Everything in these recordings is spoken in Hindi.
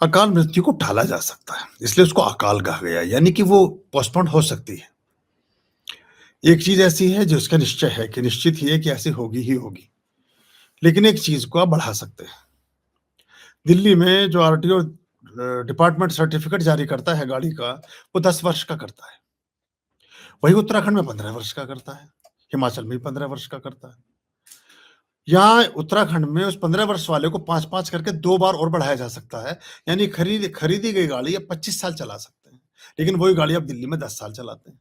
अकाल मृत्यु को टाला जा सकता है, इसलिए उसको अकाल कहा गया है, यानी कि वो पोस्टपोन्ड हो सकती है। एक चीज़ ऐसी है जिसका निश्चय है कि निश्चित ही है कि ऐसी होगी ही होगी, लेकिन एक चीज़ को आप बढ़ा सकते हैं। दिल्ली में जो आरटीओ डिपार्टमेंट सर्टिफिकेट जारी करता है गाड़ी का, वो 10 वर्ष का करता है। वही उत्तराखंड में 15 वर्ष का करता है, हिमाचल में भी 15 वर्ष का करता है। यहाँ उत्तराखंड में उस 15 वर्ष वाले को 5-5 करके 2 बार और बढ़ाया जा सकता है, यानी खरीदी गई गाड़ी अब 25 साल चला सकते हैं, लेकिन वही गाड़ी आप दिल्ली में 10 साल चलाते हैं।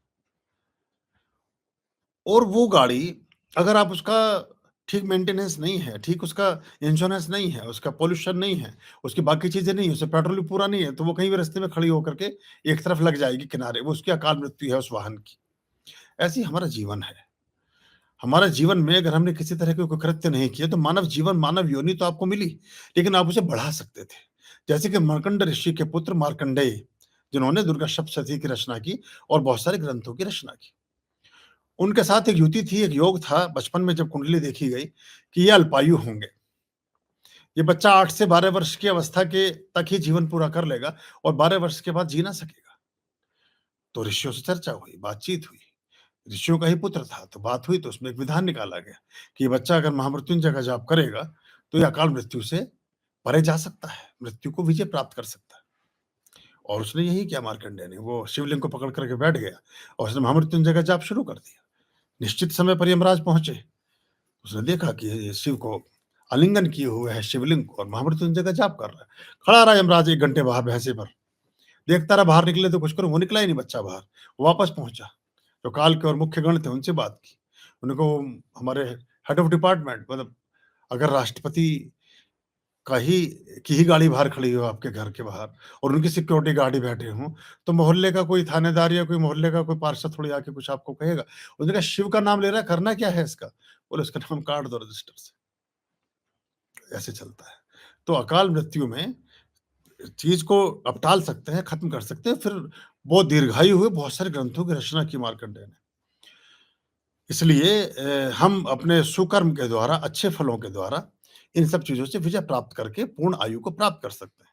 और वो गाड़ी अगर आप उसका ठीक मेंटेनेंस नहीं है, ठीक उसका इंश्योरेंस नहीं है, उसका पॉल्यूशन नहीं है, उसकी बाकी चीज़ें नहीं है, उससे पेट्रोल भी पूरा नहीं है, तो वो कहीं भी रास्ते में खड़ी होकर के एक तरफ लग जाएगी किनारे, वो उसकी अकाल मृत्यु है उस वाहन की। ऐसे ही हमारा जीवन है। हमारे जीवन में अगर हमने किसी तरह के कोई कृत्य नहीं किए, तो मानव जीवन, मानव योनि तो आपको मिली, लेकिन आप उसे बढ़ा सकते थे। जैसे कि मार्कंड ऋषि के पुत्र मार्कंडेय, जिन्होंने दुर्गा सप्तशती की रचना की और बहुत सारे ग्रंथों की रचना की। उनके साथ एक युति थी, एक योग था बचपन में जब कुंडली देखी गई कि ये अल्पायु होंगे। ये बच्चा 8 से 12 वर्ष की अवस्था के तक ही जीवन पूरा कर लेगा और 12 वर्ष के बाद जी ना सकेगा। तो ऋषियों से चर्चा हुई, बातचीत हुई। ऋषियों का ही पुत्र था, तो बात हुई तो उसमें एक विधान निकाला गया कि ये बच्चा अगर महामृत्युंजय का जाप करेगा, तो ये अकाल मृत्यु से परे जा सकता है, मृत्यु को विजय प्राप्त कर सकता है। और उसने यही किया मार्कंडेय ने, वो शिवलिंग को पकड़ करके बैठ गया और उसने महामृत्युंजय का जाप शुरू कर दिया। निश्चित समय पर यमराज पहुँचे, उसने देखा कि ये शिव को आलिंगन किए हुए है शिवलिंग को और महामृत्युंजय का जाप कर रहा है। खड़ा रहा यमराज 1 घंटे बाहर भैंसे पर, देखता रहा बाहर निकले तो कुछ करूँ, वो निकला ही नहीं बच्चा बाहर। वो वापस पहुँचा, जो काल के और मुख्य गण थे उनसे बात की। उनको हमारे हेड ऑफ डिपार्टमेंट, मतलब अगर राष्ट्रपति का ही की ही गाड़ी बाहर खड़ी हो आपके घर के बाहर और उनकी सिक्योरिटी गार्ड ही बैठे हों, तो मोहल्ले का कोई थानेदार या कोई मोहल्ले का कोई पार्षद थोड़ी आके कुछ आपको कहेगा। उसने कहा शिव का नाम ले रहा है, करना क्या है इसका? बोले उसका नाम काट दो रजिस्टर से। ऐसे चलता है। तो अकाल मृत्यु में चीज़ को आप टाल सकते हैं, खत्म कर सकते हैं, फिर बहुत दीर्घायु हुए, बहुत सारे ग्रंथों की रचना की मार्कंडेय ने। इसलिए हम अपने सुकर्म के द्वारा, अच्छे फलों के द्वारा इन सब चीज़ों से विजय प्राप्त करके पूर्ण आयु को प्राप्त कर सकते हैं।